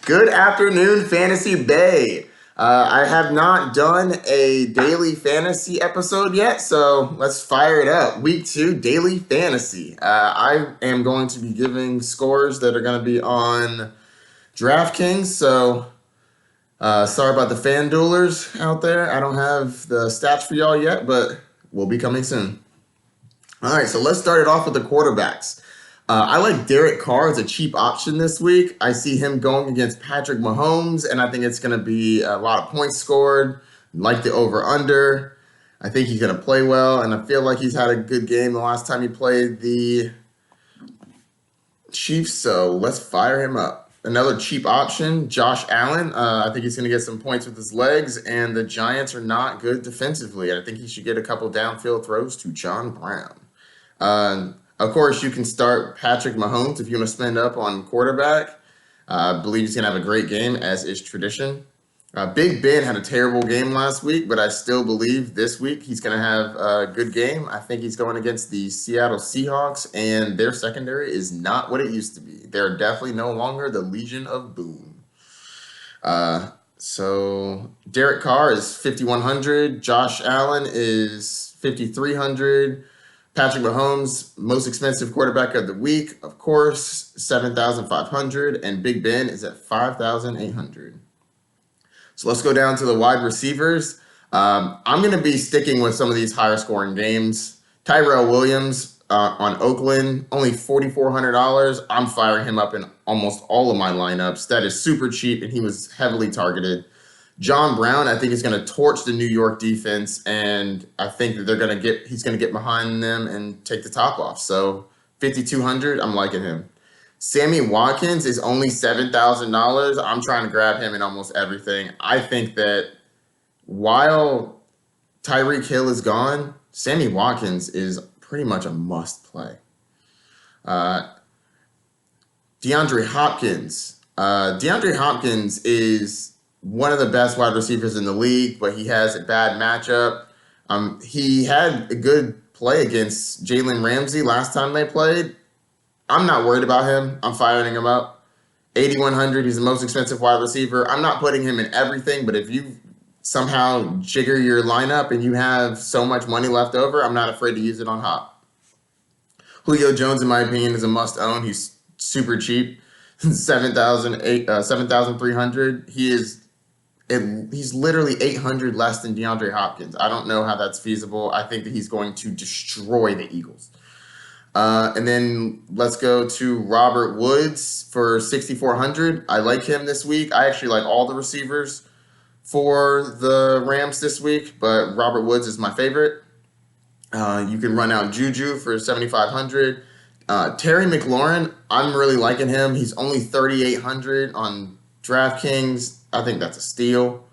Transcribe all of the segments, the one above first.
Good afternoon, Fantasy Bay. I have not done a daily fantasy episode yet, so let's fire it up. Week 2, daily fantasy. I am going to be giving scores that are going to be on DraftKings, so sorry about the fan duelers out there. I don't have the stats for y'all yet, but we'll be coming soon. All right, so let's start it off with the quarterbacks. I like Derek Carr as a cheap option this week. I see him going against Patrick Mahomes, and I think it's going to be a lot of points scored. Like the over/under. I think he's going to play well, and I feel like he's had a good game the last time he played the Chiefs, so let's fire him up. Another cheap option, Josh Allen. I think he's going to get some points with his legs, and the Giants are not good defensively. I think he should get a couple downfield throws to John Brown. Of course, you can start Patrick Mahomes if you want to spend up on quarterback. I believe he's going to have a great game, as is tradition. Big Ben had a terrible game last week, but I still believe this week he's going to have a good game. I think he's going against the Seattle Seahawks, and their secondary is not what it used to be. They're definitely no longer the Legion of Boom. So Derek Carr is 5,100. Josh Allen is 5,300. Patrick Mahomes, most expensive quarterback of the week, of course, 7,500, and Big Ben is at 5,800. So let's go down to the wide receivers. I'm going to be sticking with some of these higher scoring games. Tyrell Williams on Oakland, only $4,400. I'm firing him up in almost all of my lineups. That is super cheap, and he was heavily targeted. John Brown, I think, is going to torch the New York defense, and I think that he's going to get behind them and take the top off. So 5,200, I'm liking him. Sammy Watkins is only $7,000. I'm trying to grab him in almost everything. I think that while Tyreek Hill is gone, Sammy Watkins is pretty much a must play. DeAndre Hopkins. DeAndre Hopkins is one of the best wide receivers in the league, but he has a bad matchup. He had a good play against Jalen Ramsey last time they played. I'm not worried about him. I'm firing him up. 8,100, he's the most expensive wide receiver. I'm not putting him in everything, but if you somehow jigger your lineup and you have so much money left over, I'm not afraid to use it on Hop. Julio Jones, in my opinion, is a must-own. He's super cheap, 7,300. He's literally 800 less than DeAndre Hopkins. I don't know how that's feasible. I think that he's going to destroy the Eagles. And then let's go to Robert Woods for 6,400. I like him this week. I actually like all the receivers for the Rams this week, but Robert Woods is my favorite. You can run out Juju for 7,500. Terry McLaurin, I'm really liking him. He's only 3,800 on DraftKings. I think that's a steal.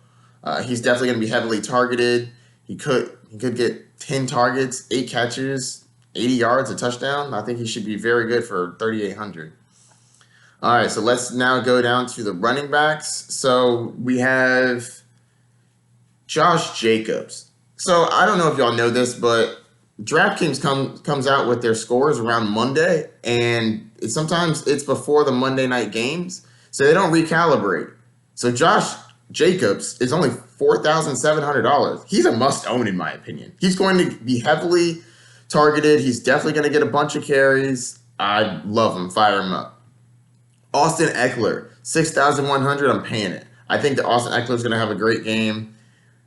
He's definitely going to be heavily targeted. He could get 10 targets, 8 catches, 80 yards, a touchdown. I think he should be very good for 3,800. All right, so let's now go down to the running backs. So we have Josh Jacobs. So I don't know if y'all know this, but DraftKings comes out with their scores around Monday, and sometimes it's before the Monday night games, so they don't recalibrate. So Josh Jacobs is only $4,700. He's a must-own in my opinion. He's going to be heavily targeted. He's definitely going to get a bunch of carries. I love him. Fire him up. Austin Eckler, 6,100. I'm paying it. I think that Austin Eckler is going to have a great game.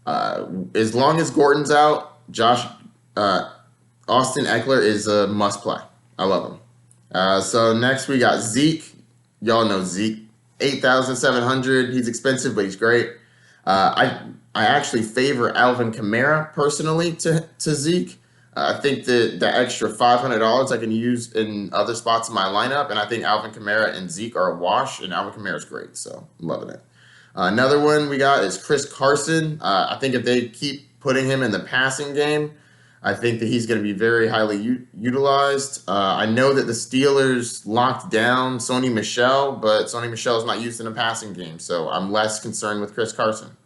As long as Gordon's out, Austin Eckler is a must play. I love him. So next we got Zeke. Y'all know Zeke. 8,700. He's expensive, but he's great. I actually favor Alvin Kamara personally to Zeke. I think that the extra $500 I can use in other spots in my lineup, and I think Alvin Kamara and Zeke are a wash, and Alvin Kamara is great, so I'm loving it. Another one we got is Chris Carson. I think if they keep putting him in the passing game, I think that he's going to be very highly utilized. I know that the Steelers locked down Sony Michel, but Sony Michel is not used in a passing game, so I'm less concerned with Chris Carson.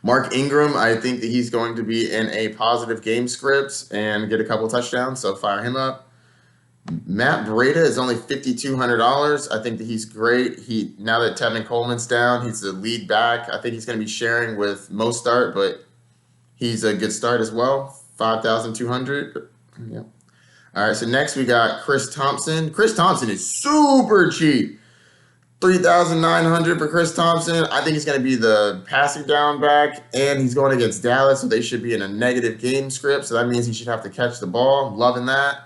Mark Ingram, I think that he's going to be in a positive game script and get a couple touchdowns, so fire him up. Matt Breida is only $5,200. I think that he's great. Now that Tevin Coleman's down, he's the lead back. I think he's going to be sharing with Mostert, but he's a good start as well. 5,200. Yeah. All right. So next we got Chris Thompson. Chris Thompson is super cheap. 3,900 for Chris Thompson. I think he's going to be the passing down back, and he's going against Dallas, so they should be in a negative game script. So that means he should have to catch the ball. Loving that.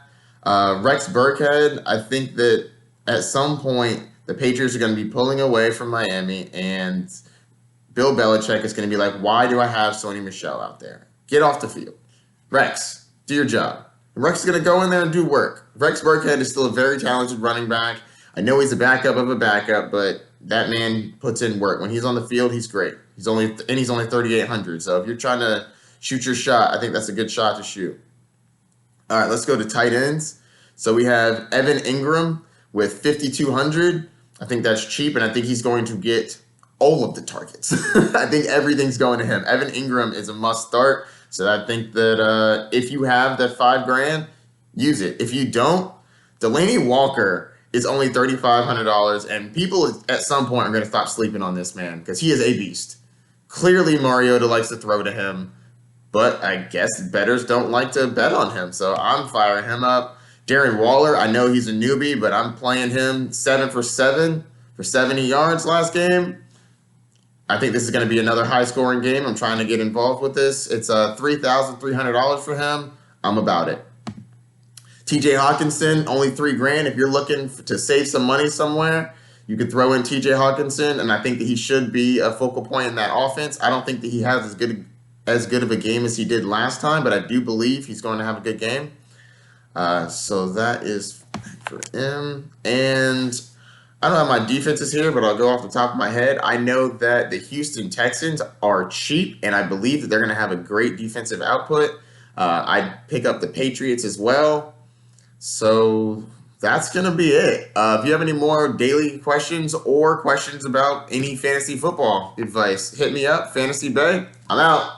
Rex Burkhead, I think that at some point the Patriots are going to be pulling away from Miami, and Bill Belichick is going to be like, why do I have Sony Michel out there? Get off the field. Rex, do your job. Rex is going to go in there and do work. Rex Burkhead is still a very talented running back. I know he's a backup of a backup, but that man puts in work. When he's on the field, he's great. He's only 3,800. So if you're trying to shoot your shot, I think that's a good shot to shoot. All right, let's go to tight ends. So we have Evan Ingram with 5,200. I think that's cheap, and I think he's going to get all of the targets. I think everything's going to him. Evan Ingram is a must start. So I think that if you have that $5,000, use it. If you don't, Delaney Walker is only $3,500, and people at some point are going to stop sleeping on this man because he is a beast. Clearly, Mariota likes to throw to him, but I guess bettors don't like to bet on him, so I'm firing him up. Darren Waller, I know he's a newbie, but I'm playing him 7 for 7 for 70 yards last game. I think this is going to be another high-scoring game. I'm trying to get involved with this. It's $3,300 for him. I'm about it. TJ Hawkinson, only $3,000. If you're looking to save some money somewhere, you could throw in TJ Hawkinson, and I think that he should be a focal point in that offense. I don't think that he has as good of a game as he did last time, but I do believe he's going to have a good game. So that is for him. And I don't have my defenses here, but I'll go off the top of my head. I know that the Houston Texans are cheap, and I believe that they're going to have a great defensive output. I'd pick up the Patriots as well. So that's going to be it. If you have any more daily questions or questions about any fantasy football advice, hit me up, Fantasy Bay. I'm out.